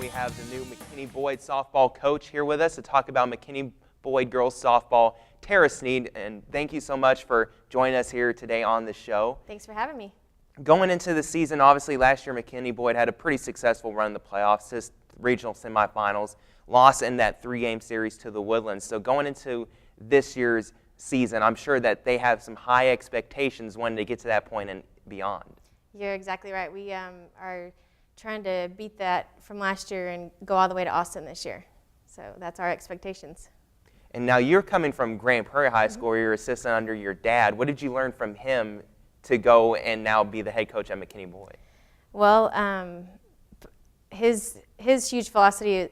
we have the new McKinney Boyd softball coach here with us to talk about McKinney Boyd girls softball. Tara Sneed, and thank you so much for joining us here today on the show. Thanks for having me. Going into the season, obviously last year McKinney Boyd had a pretty successful run in the playoffs, just regional semifinals, lost in that 3-game series to the Woodlands. So going into this year's season, I'm sure that they have some high expectations when they get to that point and beyond. You're exactly right. We are trying to beat that from last year and go all the way to Austin this year. So that's our expectations. And now you're coming from Grand Prairie High School, where you're assistant under your dad. What did you learn from him to go and now be the head coach at McKinney Boyd? Well, his huge philosophy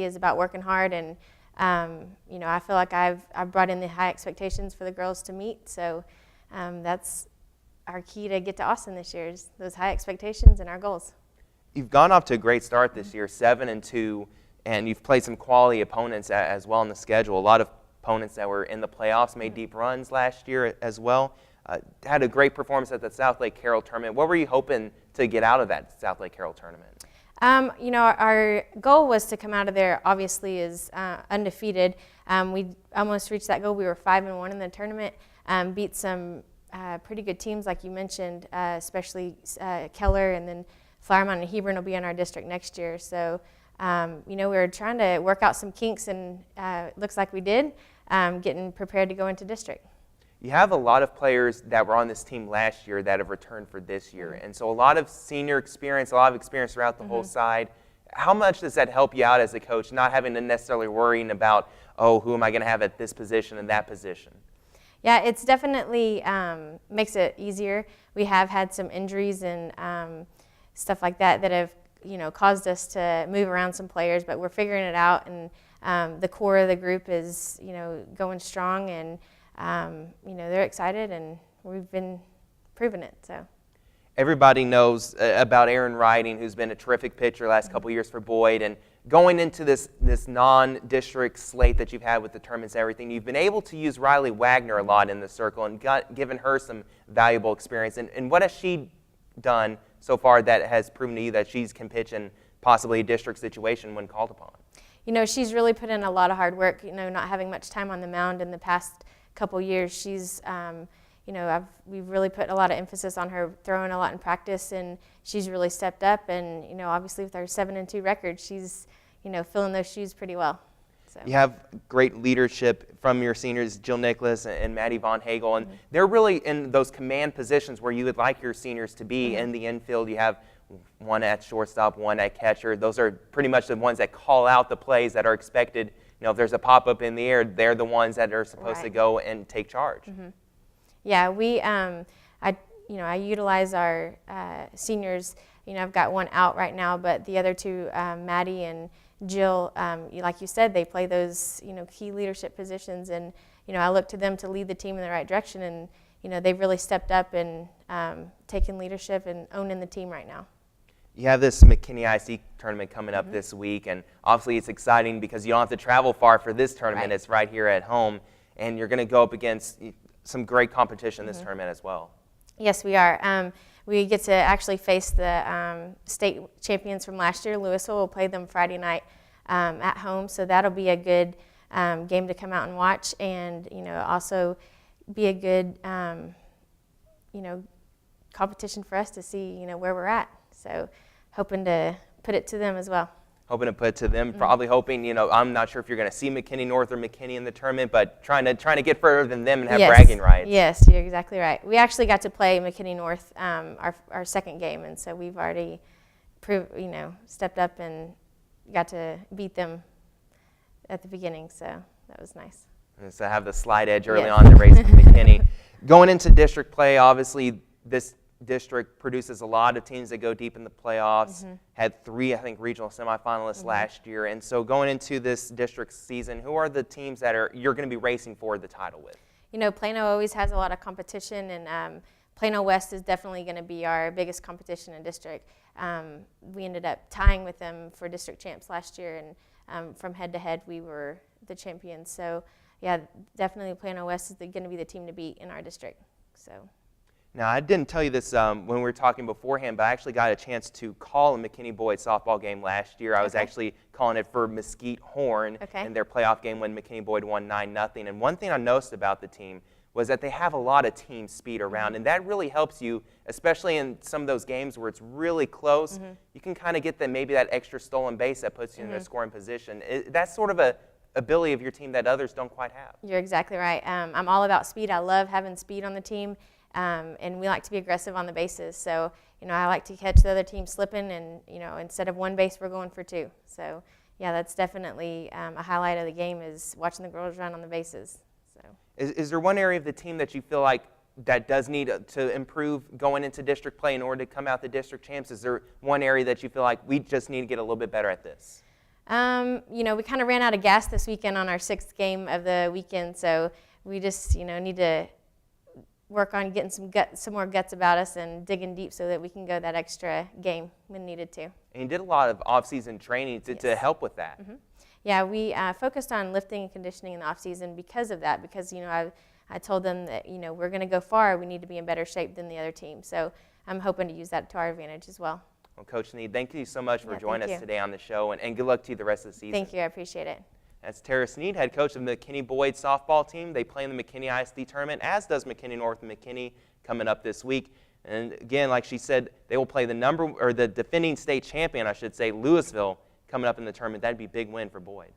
is about working hard, and I feel like I've brought in the high expectations for the girls to meet. So that's our key to get to Austin this year, is those high expectations and our goals. You've gone off to a great start this year, 7-2, and you've played some quality opponents as well in the schedule. A lot of opponents that were in the playoffs made deep runs last year as well. Had a great performance at the South Lake Carroll tournament. What were you hoping to get out of that South Lake Carroll tournament? Our goal was to come out of there, obviously, as undefeated. We almost reached that goal. We were 5-1 in the tournament, beat some pretty good teams, like you mentioned, especially Keller, and then Flower Mound and Hebron will be in our district next year. So, we were trying to work out some kinks, and it looks like we did, getting prepared to go into district. You have a lot of players that were on this team last year that have returned for this year. And so a lot of senior experience, a lot of experience throughout the whole side. How much does that help you out as a coach, not having to necessarily worrying about, who am I going to have at this position and that position? Yeah, it's definitely makes it easier. We have had some injuries and stuff like that have caused us to move around some players, but we're figuring it out, and the core of the group is going strong, and they're excited, and we've been proving it. So everybody knows about Aaron Riding, who's been a terrific pitcher the last couple of years for Boyd, and going into this non-district slate that you've had with the tournaments and everything, you've been able to use Riley Wagner a lot in the circle and given her some valuable experience. And what has she done so far that has proven to you that she can pitch in possibly a district situation when called upon? She's really put in a lot of hard work, not having much time on the mound in the past couple years. She's, we've really put a lot of emphasis on her throwing a lot in practice, and she's really stepped up, and, obviously with our 7-2 record, she's, filling those shoes pretty well. So. You have great leadership from your seniors, Jill Nicholas and Maddie Von Hagel, and they're really in those command positions where you would like your seniors to be in the infield. You have one at shortstop, one at catcher. Those are pretty much the ones that call out the plays that are expected. If there's a pop-up in the air, they're the ones that are supposed to go and take charge. Yeah, I utilize our seniors. I've got one out right now, but the other two, Maddie and Jill, like you said, they play those key leadership positions, and I look to them to lead the team in the right direction, and they've really stepped up and taken leadership and owning the team right now. You have this McKinney IC tournament coming up this week, and obviously it's exciting because you don't have to travel far for this tournament. Right. It's right here at home, and you're going to go up against some great competition this tournament as well. Yes, we are. We get to actually face the state champions from last year. Louisville will play them Friday night at home, so that'll be a good game to come out and watch, and also be a good competition for us to see where we're at. So hoping to put it to them as well. Hoping to put it to them, probably hoping, I'm not sure if you're going to see McKinney North or McKinney in the tournament, but trying to get further than them and have bragging rights. Yes, you're exactly right. We actually got to play McKinney North our second game, and so we've already stepped up and got to beat them at the beginning, so that was nice. And so have the slight edge early on in the race with McKinney. Going into district play, obviously this district produces a lot of teams that go deep in the playoffs. Had 3, I think, regional semifinalists last year. And so going into this district season, who are the teams that you're going to be racing for the title with? Plano always has a lot of competition, and Plano West is definitely going to be our biggest competition in district. We ended up tying with them for district champs last year, and from head to head, we were the champions. So, yeah, definitely Plano West is going to be the team to beat in our district. So. Now, I didn't tell you this when we were talking beforehand, but I actually got a chance to call a McKinney Boyd softball game last year. I was actually calling it for Mesquite Horn in their playoff game when McKinney Boyd won 9-0. And one thing I noticed about the team was that they have a lot of team speed around, and that really helps you, especially in some of those games where it's really close. You can kind of get maybe that extra stolen base that puts you in a scoring position. That's sort of a ability of your team that others don't quite have. You're exactly right. I'm all about speed. I love having speed on the team. And we like to be aggressive on the bases. So, I like to catch the other team slipping, and, instead of one base, we're going for two. So, yeah, that's definitely a highlight of the game is watching the girls run on the bases. So, is there one area of the team that you feel like that does need to improve going into district play in order to come out the district champs? Is there one area that you feel like we just need to get a little bit better at this? We kind of ran out of gas this weekend on our 6th game of the weekend. So we just, need to work on getting some more guts about us and digging deep so that we can go that extra game when needed to. And you did a lot of off-season training to help with that. Yeah, we focused on lifting and conditioning in the off-season because of that, because, I told them that, we're going to go far, we need to be in better shape than the other team. So I'm hoping to use that to our advantage as well. Well, Coach Sneed, thank you so much for joining us today on the show, and good luck to you the rest of the season. Thank you, I appreciate it. That's Tara Sneed, head coach of the McKinney Boyd softball team. They play in the McKinney ISD tournament, as does McKinney North and McKinney coming up this week. And again, like she said, they will play the defending state champion, I should say, Louisville, coming up in the tournament. That'd be a big win for Boyd.